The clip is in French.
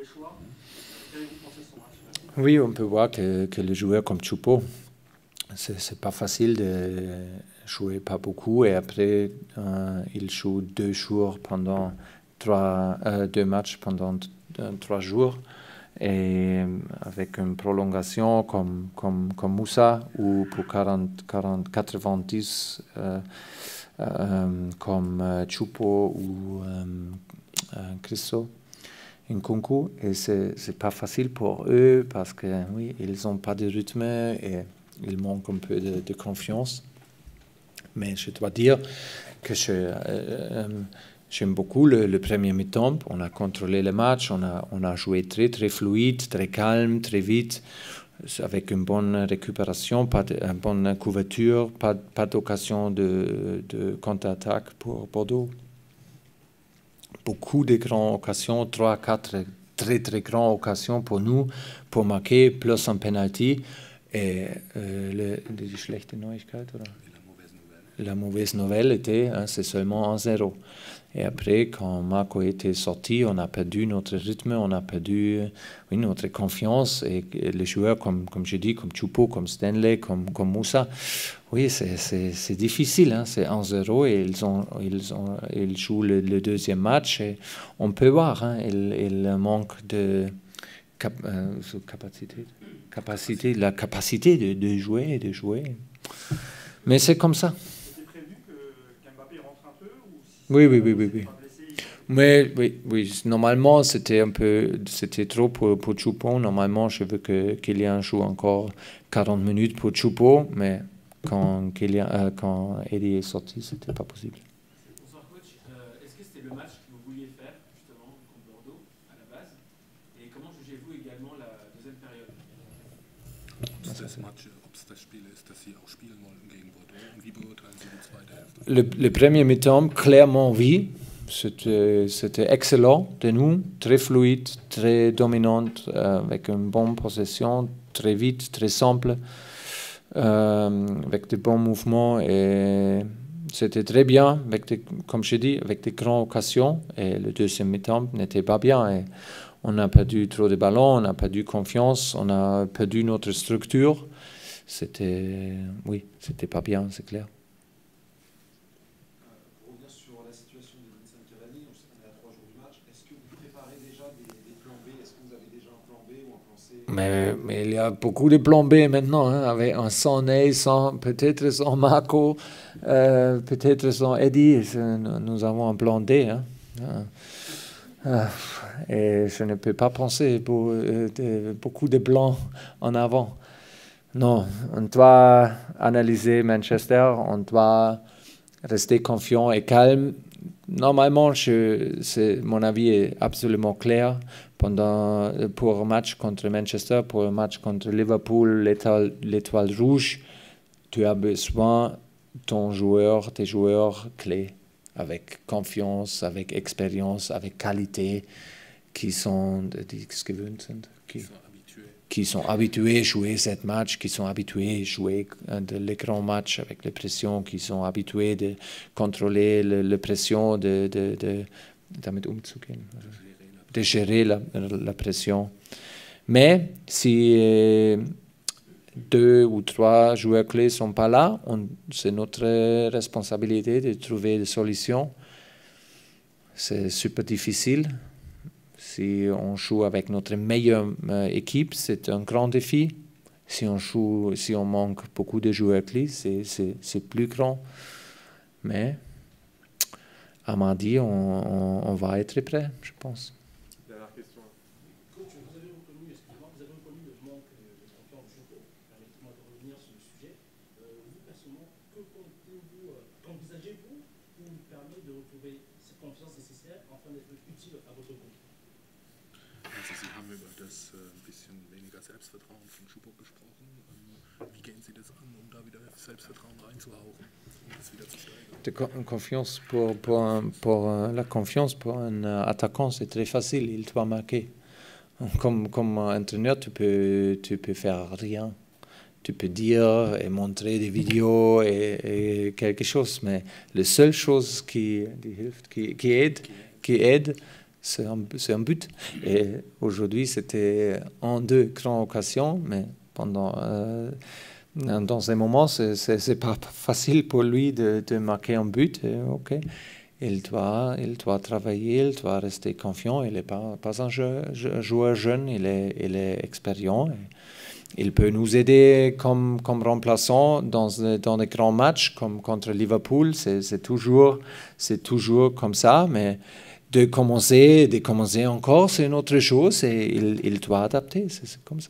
mauvais choix. Qu'avez-vous pensé de son match? Oui, on peut voir que les joueurs comme Choupo, c'est pas facile de jouer pas beaucoup et après il joue 2 jours pendant 2 matchs pendant 3 jours et avec une prolongation comme Moussa ou pour 90 comme Choupo ou Christo Nkunku et c'est pas facile pour eux parce que oui, ils ont pas de rythme et il manque un peu de confiance. Mais je dois dire que j'aime beaucoup le premier mi-temps. On a contrôlé le match, on a joué très très fluide, très calme, très vite, avec une bonne récupération, une bonne couverture, pas d'occasion de contre-attaque pour Bordeaux. Beaucoup de grandes occasions, 3, 4 très très grandes occasions pour nous, pour marquer, plus un penalty. Et die schlechte Neuigkeit, oder? La mauvaise nouvelle était, c'est seulement 1-0. Et après, quand Marco était sorti, on a perdu notre rythme, on a perdu notre confiance. Et les joueurs, comme je dis, comme Choupo, comme Stanley, comme Moussa, oui, c'est difficile. Hein, c'est 1-0 et ils jouent le deuxième match. Et on peut voir, hein, il manque de la capacité de jouer. Mais c'est comme ça. C'était prévu qu'Mbappé rentre un peu ou si Oui. pas blessé, Mais oui, normalement c'était trop pour Choupo. Normalement, je veux que Kylian joue encore 40 minutes pour Choupo, mais quand Eddie est sorti, c'était pas possible. Bonsoir coach, est-ce que c'était le match que vous vouliez faire justement contre Bordeaux à la base? Et comment jugez-vous également la deuxième période? Le premier mi-temps, clairement oui. C'était excellent de nous, très fluide, très dominante, avec une bonne possession, très vite, très simple, avec de bons mouvements. Et c'était très bien, comme je dis, avec des grandes occasions. Et le deuxième mi-temps n'était pas bien. Et on a perdu trop de ballons, on a perdu confiance, on a perdu notre structure. C'était pas bien, c'est clair. Pour revenir sur la situation de Vincent Cavani, on est à 3 jours du match. Est-ce que vous préparez déjà des plans B? Est-ce que vous avez déjà un plan B ou un plan C? Mais il y a beaucoup de plans B maintenant, hein, avec un sans Ney, peut-être sans Marco, peut-être sans Eddie. Nous avons un plan D. Hein. Et je ne peux pas penser pour beaucoup de plans en avant. Non, on doit analyser Manchester, on doit rester confiant et calme. Normalement, mon avis est absolument clair. Pour un match contre Manchester, pour un match contre Liverpool, l'étoile rouge, tu as besoin de tes joueurs clés, avec confiance, avec expérience, avec qualité, qui sont habitués à jouer ce match, qui sont habitués à jouer les grands matchs avec les pressions, qui sont habitués de contrôler la pression, damit umzugehen, de gérer la pression. Mais si 2 ou 3 joueurs clés ne sont pas là, c'est notre responsabilité de trouver des solutions. C'est super difficile. Si on joue avec notre meilleure équipe, c'est un grand défi. Si on manque beaucoup de joueurs clés, c'est plus grand. Mais à mardi, on va être prêt, je pense. Dernière question. Coach, vous avez reconnu le manque de confiance de Choupo. Permettez-moi de revenir sur le sujet. Vous, personnellement, que qu'envisagez-vous pour vous permettre de retrouver cette confiance nécessaire afin d'être utile à votre groupe? Also Sie haben über das bisschen weniger Selbstvertrauen von Choupo gesprochen. Wie gehen Sie das an, um da wieder Selbstvertrauen reinzuhauchen, um das wieder zu steigern? La confiance pour un attaquant, c'est très facile, il doit marquer. Comme entraîneur, tu peux faire rien. Tu peux dire et montrer des vidéos et quelque chose, mais la seule chose qui aide, c'est un but. Et aujourd'hui, c'était en 2 grandes occasions, mais dans ces moments, c'est pas facile pour lui de marquer un but. Ok, il doit travailler, il doit rester confiant. Il n'est pas un joueur jeune, il est expérimenté. Il peut nous aider comme remplaçant dans des grands matchs comme contre Liverpool. C'est toujours comme ça, mais de commencer encore, c'est une autre chose et il doit adapter. C'est comme ça.